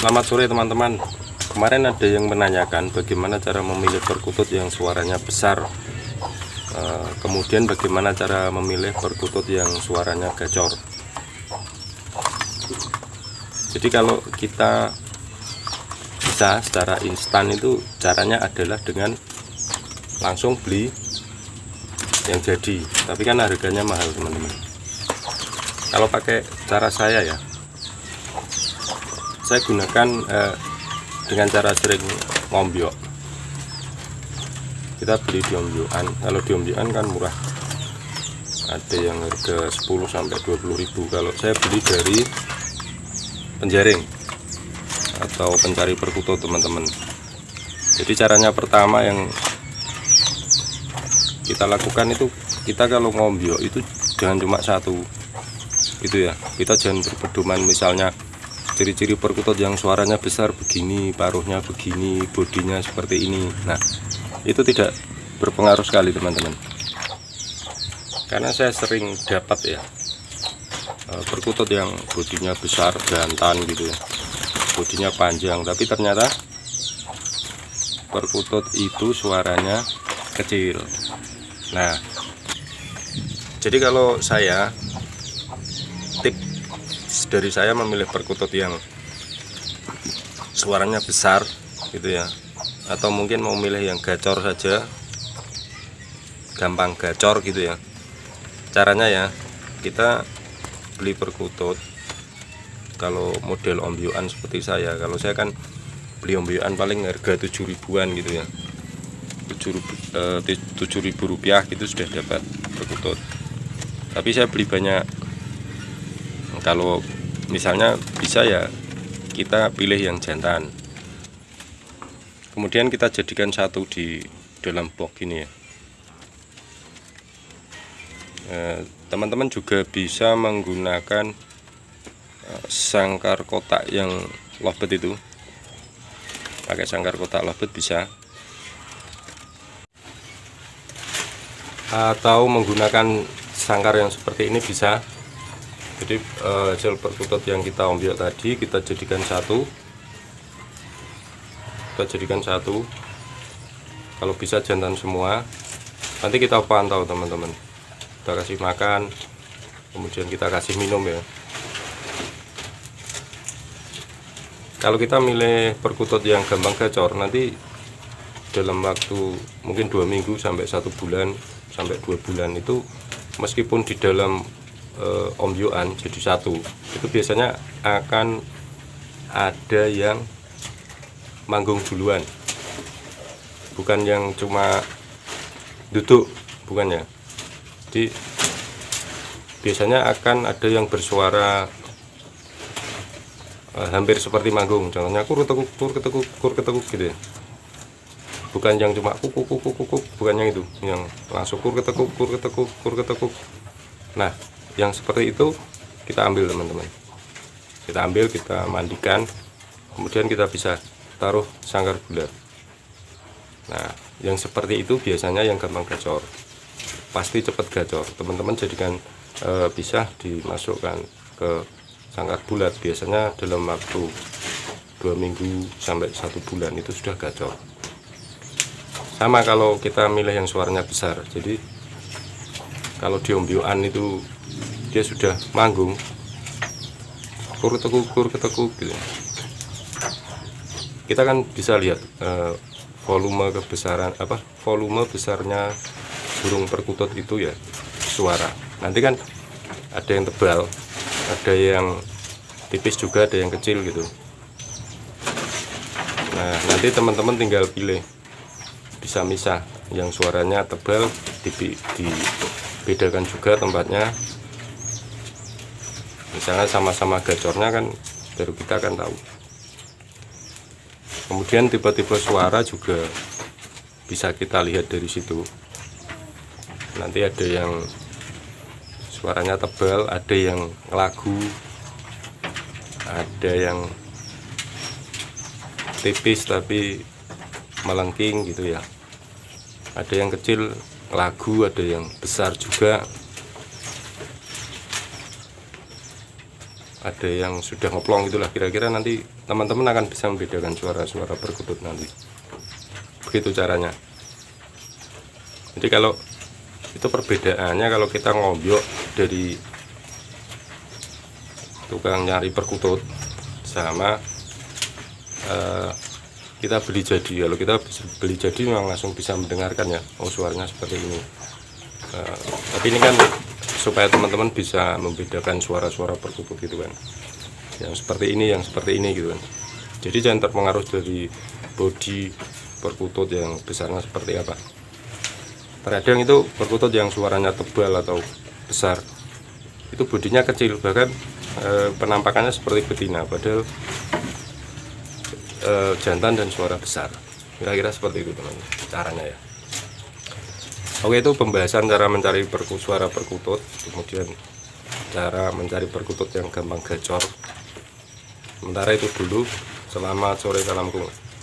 Selamat sore teman-teman. Kemarin ada yang menanyakan bagaimana cara memilih perkutut yang suaranya besar, kemudian bagaimana cara memilih perkutut yang suaranya gacor. Jadi kalau kita bisa secara instan itu caranya adalah dengan langsung beli yang jadi, tapi kan harganya mahal teman-teman. Kalau pakai cara saya ya, saya gunakan dengan cara sering ngombyok. Kita beli di ombyokan. Kalau di ombyokan kan murah, ada yang harga 10 sampai 20 ribu. Kalau saya beli dari penjaring atau pencari perkutut teman-teman. Jadi caranya pertama yang kita lakukan itu, kita kalau ngombyok itu jangan cuma satu gitu ya. Kita jangan berpedoman misalnya ciri-ciri perkutut yang suaranya besar begini, paruhnya begini, bodinya seperti ini. Nah, itu tidak berpengaruh sekali teman-teman, karena saya sering dapat ya perkutut yang bodinya besar, jantan gitu ya, bodinya panjang, tapi ternyata perkutut itu suaranya kecil. Nah, jadi kalau saya, tips dari saya memilih perkutut yang suaranya besar gitu ya, atau mungkin mau milih yang gacor saja, gampang gacor gitu ya. Caranya ya, kita beli perkutut kalau model ombyokan seperti saya. Kalau saya kan beli ombyokan paling harga 7 ribuan gitu ya, 7.000 rupiah gitu sudah dapat perkutut. Tapi saya beli banyak. Kalau misalnya bisa ya kita pilih yang jantan, kemudian kita jadikan satu di dalam box gini ya. Teman-teman juga bisa menggunakan sangkar kotak yang lovebird itu, pakai sangkar kotak lovebird bisa, atau menggunakan sangkar yang seperti ini bisa. Jadi hasil perkutut yang kita ombyok tadi kita jadikan satu, kalau bisa jantan semua. Nanti kita pantau teman-teman, kita kasih makan, kemudian kita kasih minum ya. Kalau kita milih perkutut yang gampang gacor, nanti dalam waktu mungkin 2 minggu sampai 1 bulan sampai 2 bulan itu, meskipun di dalam ombyokan jadi satu, itu biasanya akan ada yang manggung duluan, bukan yang cuma duduk, bukan ya. Jadi biasanya akan ada yang bersuara hampir seperti manggung, contohnya kur ketekuk gitu ya, bukan yang cuma kuk, bukan yang itu, yang langsung kur ketekuk. Nah, yang seperti itu kita ambil teman-teman, kita mandikan, kemudian kita bisa taruh sangkar bulat. Nah, yang seperti itu biasanya yang gampang gacor, pasti cepat gacor teman-teman. Jadikan bisa dimasukkan ke sangkar bulat, biasanya dalam waktu 2 minggu sampai 1 bulan itu sudah gacor. Sama kalau kita milih yang suaranya besar, jadi kalau di ombyokan itu dia sudah manggung kur ketekuk gitu. Kita kan bisa lihat volume besarnya burung perkutut itu ya, suara. Nanti kan ada yang tebal, ada yang tipis juga, ada yang kecil gitu. Nah, nanti teman-teman tinggal pilih, bisa misah yang suaranya tebal, dibedakan juga tempatnya. Misalnya sama-sama gacornya kan, baru kita akan tahu. Kemudian tipe-tipe suara juga bisa kita lihat dari situ. Nanti ada yang suaranya tebal, ada yang lagu, ada yang tipis tapi melengking gitu ya, ada yang kecil lagu, ada yang besar juga. ada yang sudah ngeplong itulah, kira-kira nanti teman-teman akan bisa membedakan suara-suara perkutut nanti. Begitu caranya. Jadi kalau itu perbedaannya, kalau kita ngobyok dari tukang nyari perkutut sama kita beli jadi. Kalau kita beli jadi memang langsung bisa mendengarkan ya, oh suaranya seperti ini. Tapi ini kan supaya teman-teman bisa membedakan suara-suara perkutut gitu kan, yang seperti ini, yang seperti ini gitu kan. Jadi jangan terpengaruh dari bodi perkutut yang besarnya seperti apa. Terkadang itu perkutut yang suaranya tebal atau besar itu bodinya kecil, bahkan penampakannya seperti betina, padahal jantan dan suara besar. Kira-kira seperti itu teman-teman caranya ya. Oke, itu pembahasan cara mencari suara perkutut, kemudian cara mencari perkutut yang gampang gacor. Sementara itu dulu. Selamat sore, salam kungu.